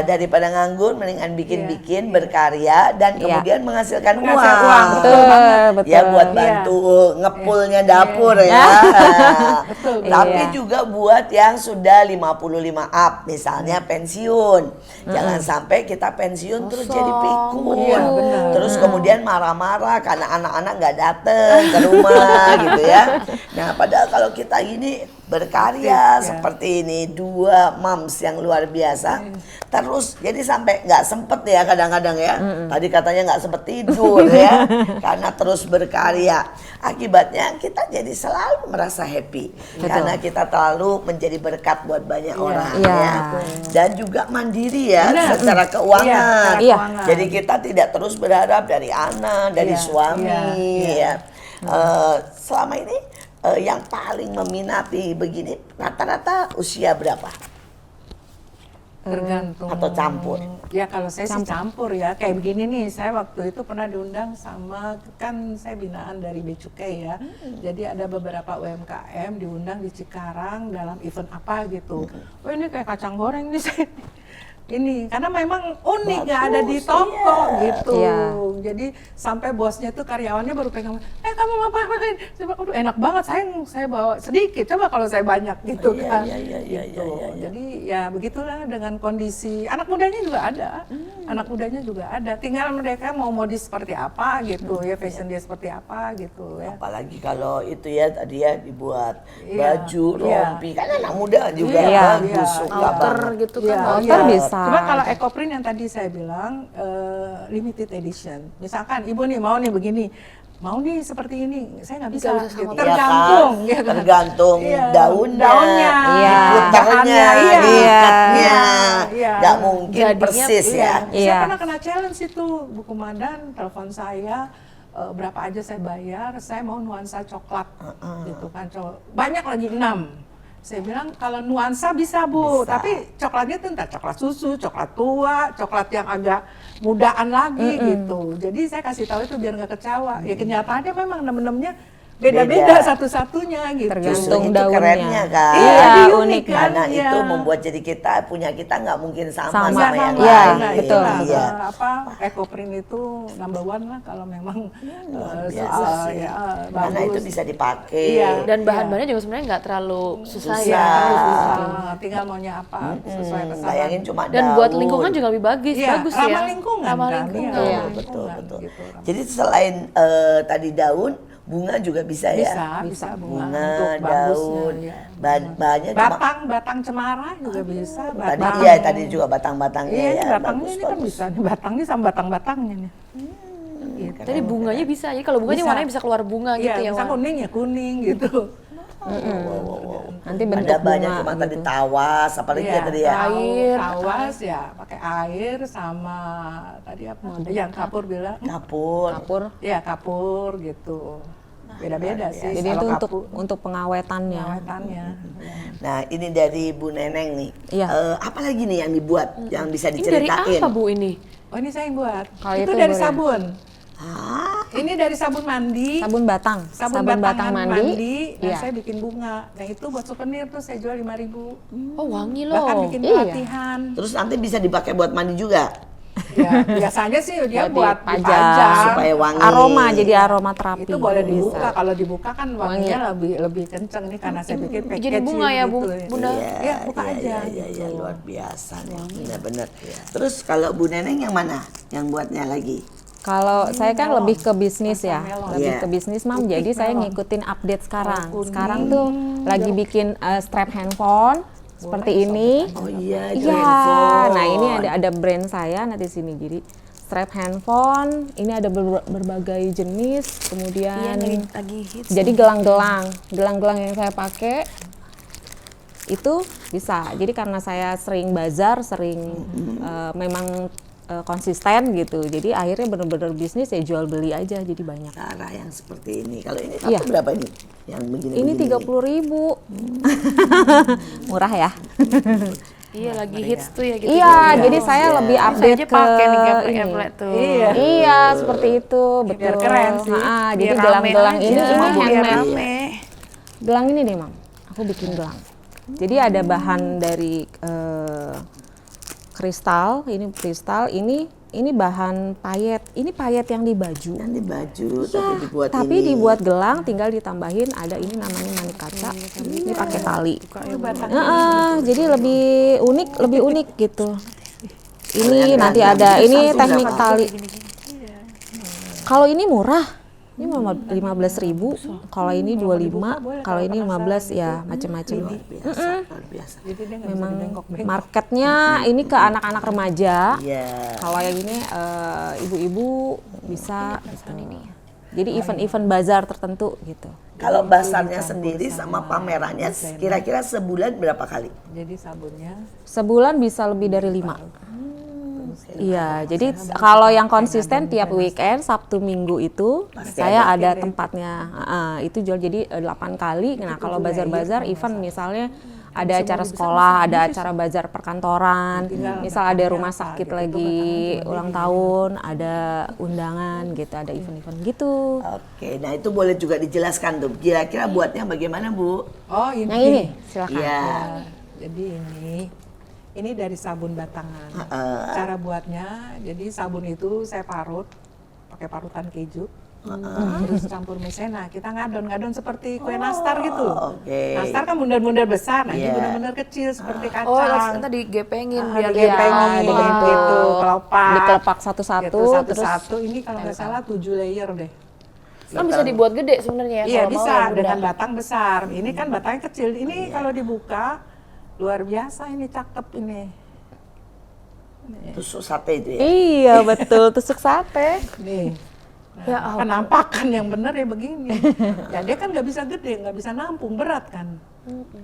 Daripada nganggur mendingan bikin-bikin berkarya dan Iya. kemudian menghasilkan Menghasilkan uang. uang, betul banget. Ya buat Iya. bantu ngepulnya dapur ya. Betul. Tapi Iya. juga buat yang sudah 55 up misalnya pensiun. Jangan sampai kita pensiun terus jadi pikun. Iya, benar. Terus kemudian marah-marah karena anak-anak nggak dateng ke rumah gitu ya. Nah padahal kalau kita ini berkarya seperti ini, dua moms yang luar biasa, terus jadi sampai nggak sempet ya kadang-kadang ya. Tadi katanya nggak sempet tidur ya, karena terus berkarya. Akibatnya kita jadi selalu merasa happy karena kita terlalu menjadi berkat buat banyak orang Iya. ya. Dan juga mandiri ya Benar. secara keuangan. Iya. Jadi kita tidak terus berharap dari anak, dari Iya, suami iya, ya. Selama ini yang paling meminati begini rata-rata usia berapa? Tergantung. Atau campur? Ya kalau saya sih campur ya. Kayak begini nih, saya waktu itu pernah diundang sama, kan saya binaan dari Bea Cukai ya. Jadi ada beberapa UMKM diundang di Cikarang dalam event apa gitu. Oh ini kayak kacang goreng nih saya. Ini karena memang unik nggak ada di Bagus, toko iya. gitu. Iya. Jadi sampai bosnya tuh karyawannya baru pegang, kamu mau apa-apain? Saya bilang, aduh enak banget, saya bawa sedikit, coba kalau saya banyak gitu Iya, kan. iya, iya, Gitu. iya, iya. Jadi ya begitulah dengan kondisi anak mudanya juga ada, anak mudanya juga ada. Tinggal mereka mau modis seperti apa gitu ya, fashion dia seperti apa gitu ya. Apalagi kalau itu ya tadi ya dibuat Iya, baju, iya. rompi, kan anak muda juga Iya, bagus, iya. suka Outer banget. gitu kan. Iya, outer iya. bisa. Cuma kalau ecoprint yang tadi saya bilang limited edition. Misalkan ibu nih mau nih begini, mau nih seperti ini, saya nggak bisa. Nggak bisa sama Gitu. sekali. Tergantung, Iya ya kan? kan? Tergantung Iya, daunnya, daunnya, Iya. diputarnya, iya, diikatnya, iya. nggak mungkin Jadinya, persis Iya. ya. Iya. Saya pernah kena challenge itu, Bu Komandan telepon saya, berapa aja saya bayar, saya mau nuansa coklat, gitu kan, banyak lagi 6. Saya bilang kalau nuansa bisa Bu, tapi coklatnya tuh entah coklat susu, coklat tua, coklat yang agak mudaan lagi gitu. Jadi saya kasih tahu itu biar nggak kecewa. Ya kenyataannya memang nem-nemnya beda-beda Beda. satu-satunya gitu. Tergantung Justru itu daunnya. kerennya kan. Iya, jadi unik kan. Karena Iya. itu membuat jadi kita nggak mungkin sama Sama. sama yang Iya, lain. Nah, betul. itulah, Iya. Ecoprint itu number one lah kalau memang Biasa sih. Karena itu bisa dipakai. Iya. Dan bahan-bahannya juga sebenarnya nggak terlalu susah Susah. ya. susah. Tinggal maunya apa sesuai pesanan. Bayangin cuma Dan buat daun. lingkungan juga lebih bagus Iya, ya. ramah lingkungan Ramah kan, lingkungan. iya. Betul, lingkungan betul. gitu, ramah. Jadi selain tadi daun, bunga juga bisa, Bisa bunga, Bunga, untuk bagusnya, daun, ya. bahannya cuma Batang cemara juga bisa. tadi juga batang-batangnya Iya, ini ya. batangnya ini kan bisa. Ini batangnya sama batang-batangnya nih. Gitu. Tadi bunganya bisa. Jadi kalau bunganya Bisa. warnanya bisa keluar bunga gitu Iya, ya. bisa Wan. kuning ya kuning gitu. Nanti bentuk ada banyak bunga cuma gitu. tadi tawas, apalagi ya tadi ya. Air. Tawas ya, pakai air sama tadi apa? Yang kapur bilang. Kapur. Kapur. Ya kapur gitu. Beda-beda sih. Jadi itu kalau untuk kapur, untuk pengawetannya. pengawetannya. Nah ini dari Bu Neneng nih. Iya. Apa lagi nih yang dibuat, yang bisa Ini dari diceritain? apa Bu ini? Oh ini saya yang buat. Kalau itu itu dari boleh. sabun. Hah? Ini dari sabun mandi. Sabun batang. Sabun batang mandi. Nah, saya bikin bunga. Nah itu buat souvenir tuh saya jual 5.000. Oh wangi loh. Bahkan bikin iya. pelatihan. Terus nanti bisa dipakai buat mandi juga. Ya, biasanya sih dia buat Pajak. dipajang. Supaya wangi. Aroma, jadi aroma terapi. Itu boleh Bisa. dibuka. Kalau dibuka kan wanginya lebih kenceng nih karena saya bikin packaging Jadi bunga ya, gitu. Bunda. Iya, buka aja. Iya, luar biasa nih. Benar-benar. Terus kalau Bu Neneng yang mana? Yang buatnya lagi? Kalau saya kan melon. lebih ke bisnis ya, melon. lebih Iya. ke bisnis Mam. Putih Jadi saya melon. ngikutin update sekarang. Kuning. Sekarang tuh lagi bikin strap handphone seperti ini. Oh iya, itu Iya, handphone. nah ini ada brand saya nanti sini. Jadi strap handphone, ini ada berbagai jenis, kemudian lagi hits. jadi gelang-gelang yang saya pakai itu bisa. Jadi karena saya sering bazar, sering memang konsisten gitu. Jadi akhirnya bener-bener bisnis ya jual beli aja, jadi banyak. Cara yang seperti ini. Kalau ini Iya. satu berapa ini? Yang begini. Ini 30.000. Murah ya? Iya lagi hits tuh ya gitu. Iya, jadi saya lebih Saya update aja ke pakai nih ini. geplek-geplek tuh. Iya. Iya, seperti itu, betul. Biar keren sih. Jadi Biar gelang-gelang rame ini aja, biar handmade. rame. Gelang ini deh, Mam. Aku bikin gelang. Jadi ada bahan dari kristal, ini bahan payet. Ini payet yang di baju. Yang di baju, tapi dibuat Tapi ini. dibuat gelang, tinggal ditambahin ada ini namanya manik kaca. Ini pakai tali. Jadi lebih unik gitu. Ini yang nanti ganda ada bisa ini langsung teknik berapa? tali. Kalau ini murah. Ini 15.000. Kalau ini 25, kalau ini 15 ya macam-macam. Luar biasa. Jadi dia nggak bisa Memang dibengkok-bengkok. marketnya ini ke anak-anak remaja. Iya. Kalau yang ini ibu-ibu bisa gitu. Jadi event-event bazar tertentu gitu. Kalau basarnya sendiri sama pamerannya kira-kira sebulan berapa kali? Jadi sabunnya Sebulan bisa lebih dari 5. Iya, jadi kalau yang konsisten tiap weekend Sabtu Minggu itu Pasti saya ada tempatnya. Itu jual jadi 8 kali. Nah, kalau bazar-bazar event misalnya ada acara sekolah, ada acara bazar perkantoran, misal ada rumah sakit lagi ulang tahun, ada undangan gitu, ada event-event gitu. Oke, nah itu boleh juga dijelaskan tuh. Kira-kira buatnya bagaimana, Bu? Oh ini. Yang ini silakan. Iya. Jadi ini dari sabun batangan. Cara buatnya, jadi sabun itu saya parut pakai parutan keju. Terus campur maizena, kita ngadon seperti kue nastar gitu. Oke. Nastar kan bundar-bundar besar, nah ini Iya. bundar-bundar kecil seperti kacang. Oh, nanti digepengin biar dia digepengin dibentuk. gitu, kelopak. Dikelepak satu-satu, Gitu, terus satu-satu. Ini kalau nggak salah 7 layer deh. kan bisa dibuat gede sebenarnya ya. Iya kalau mau bisa, ya, Bunda. dengan batang besar. Ini kan batangnya kecil. Ini kalau dibuka luar biasa, ini cakep ini. Tusuk sate itu ya. iya betul tusuk sate. Nih. Nah, Ya ampun. penampakan yang benar ya begini. Ya dia kan nggak bisa gede, nggak bisa nampung, berat kan.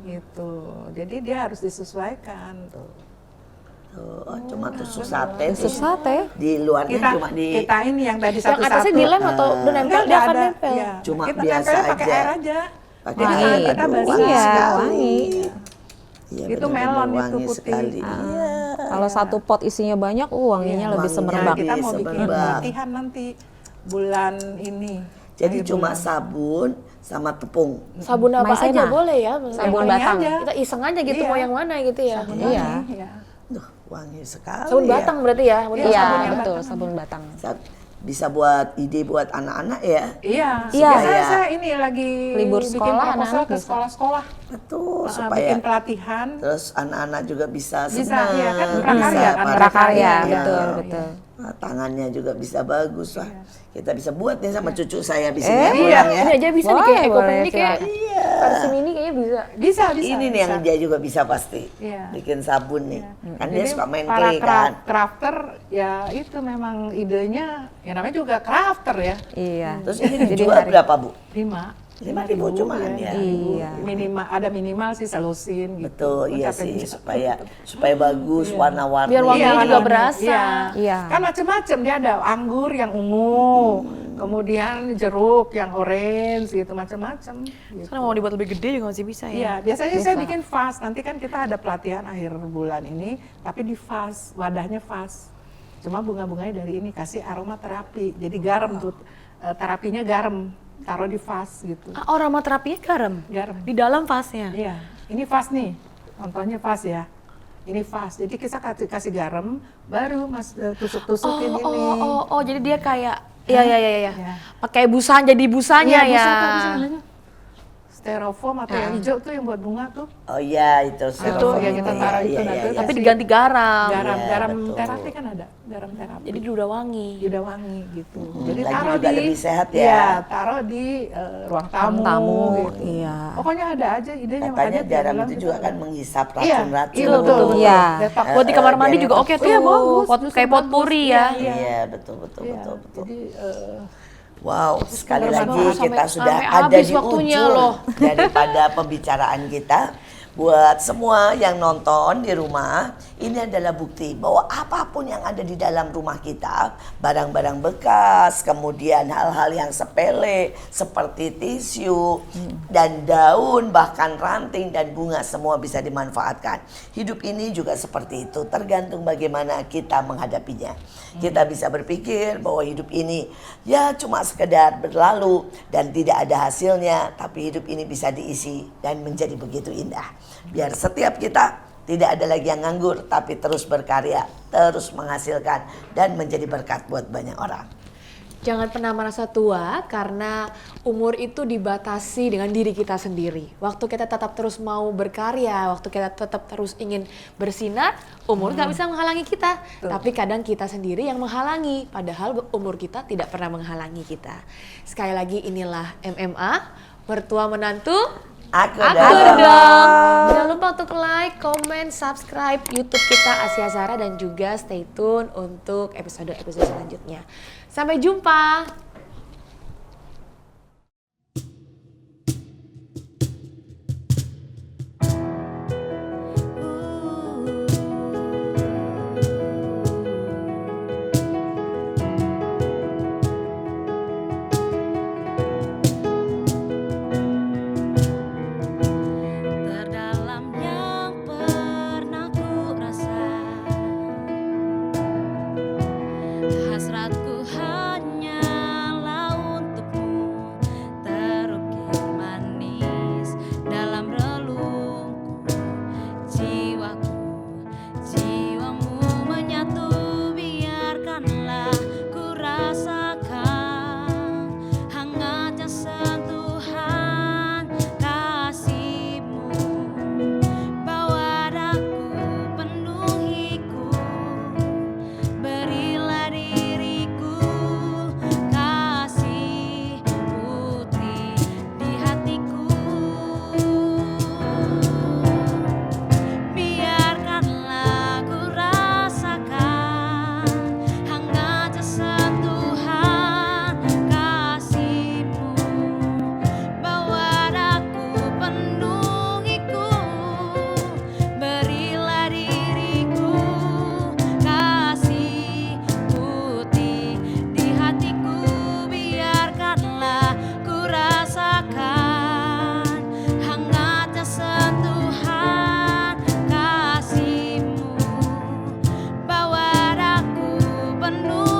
Gitu. Jadi dia harus disesuaikan. Tuh. Tuh, cuma tusuk sate. Tusuk sate. Di luarnya Kita, cuma di kita ini yang tadi Yang satu-satu. atasnya dilem atau udah nempel? Dia Nggak akan ada. nempel. Iya. Cuma kita biasa tempelnya pakai aja. air aja. Pakai Jadi air. tangan kita Aduh, basah. wangi Iya, sekali. wangi. Iya, Itu benar-benar melon itu wangi putih. sekali. Iya. Kalau satu pot isinya banyak, wanginya lebih wanginya semerbak. Kita mau bikin semerbak. pelatihan nanti bulan ini. Jadi akhir cuma bulan. sabun sama tepung. Sabun apa Maizena. aja boleh ya? maksudnya. Sabun Yang batang. wangi aja. Kita iseng aja gitu Iya. mau yang mana gitu ya. Sabun Iya. wangi, ya. Duh, wangi sekali. Sabun ya. batang berarti ya? Sabun Iya, batang. sabun Iya, yang betul, batang. sabun batang. Bisa buat ide buat anak-anak ya. Iya, Iya. biasanya Supaya- saya ini lagi Libur bikin sekolah, proposal anak-anak ke bisa. sekolah-sekolah. Betul, Bikin supaya pelatihan. terus anak-anak juga bisa Bisa, senang. iya kan, bisa prakarya kan, pada- Prakarya, Iya. betul, betul. Nah, tangannya juga bisa bagus lah. Kita bisa buat nih sama cucu saya di Eh, sini ya, iya. pulang ya. Ini aja bisa nih Boleh, kayak Eko boleh, ini kayak silakan. versi mini kayaknya bisa. Bisa, bisa. Ini nih yang bisa. dia juga bisa pasti. Iya. Bikin sabun nih. Kan dia Jadi suka main para clay kan. crafter ya itu memang idenya, ya namanya juga crafter ya. Iya. Terus ini Jadi dijual menarik. berapa, Bu? 5.000 cuman ya. Iya. Minimal sih selusin gitu. Betul, iya Mencapai sih gitu. supaya bagus warna-warni. Biar wanginya Iya, juga warna- berasa. Iya. Iya. Kan macam-macam dia ada anggur yang ungu, kemudian jeruk yang orange gitu macam-macam. Gitu. Karena mau dibuat lebih gede juga masih bisa ya. Iya, biasanya saya bikin vas. Nanti kan kita ada pelatihan akhir bulan ini, tapi di vas, wadahnya vas. Cuma bunga-bunganya dari ini kasih aromaterapi. Jadi garam tuh, terapinya garam, taruh di vas gitu. Ah, aromaterapinya garam. Garam. Di dalam vasnya. Iya, ini vas nih, contohnya vas ya. Ini vas, jadi kita kasih garam, baru mas tusuk-tusukin ini. Jadi dia kayak, iya. Iya. Pakai busa jadi busanya Iya, ya. busa tuh, apa sih namanya? Styrofoam atau yang hijau tuh yang buat bunga tuh. Oh iya, itu Itu styrofoam ya kita itu, taruh itu iya, nanti. iya, Tapi iya. diganti garam. Garam, Iya, garam betul. terapi kan ada, garam terapi. Jadi dia udah wangi. Udah wangi gitu. Jadi lagi taruh juga di lebih sehat ya. Iya, taruh di ruang tamu. tamu, gitu. iya. Pokoknya ada aja idenya. Katanya ada tiap garam bulan itu kita juga ada. kan menghisap Iya, racun-racun. iya betul. Iya. Detox. Buat di kamar mandi biar juga enak. oke tuh. Iya, bagus. Pot, Justru kayak pot bagus. puri Iya, ya. iya. Iya, betul. Iya, betul. Jadi Wow, sekali Bener lagi banget, kita sampai sudah ada habis di waktunya ujung loh. daripada pembicaraan kita. Buat semua yang nonton di rumah, ini adalah bukti bahwa apapun yang ada di dalam rumah kita, barang-barang bekas, kemudian hal-hal yang sepele seperti tisu dan daun, bahkan ranting dan bunga, semua bisa dimanfaatkan. Hidup ini juga seperti itu, tergantung bagaimana kita menghadapinya. Kita bisa berpikir bahwa hidup ini ya cuma sekedar berlalu dan tidak ada hasilnya, tapi hidup ini bisa diisi dan menjadi begitu indah. Biar setiap kita tidak ada lagi yang nganggur, tapi terus berkarya, terus menghasilkan dan menjadi berkat buat banyak orang. Jangan pernah merasa tua karena umur itu dibatasi dengan diri kita sendiri. Waktu kita tetap terus mau berkarya, waktu kita tetap terus ingin bersinar, umur nggak bisa menghalangi kita. Tapi kadang kita sendiri yang menghalangi, padahal umur kita tidak pernah menghalangi kita. Sekali lagi inilah MMA, mertua menantu. Aku Akur dong. Jangan lupa untuk like, comment, subscribe YouTube kita Asia Zara dan juga stay tune untuk episode-episode selanjutnya. Sampai jumpa. Terdalam yang pernah ku rasa, hasratku hanya penuh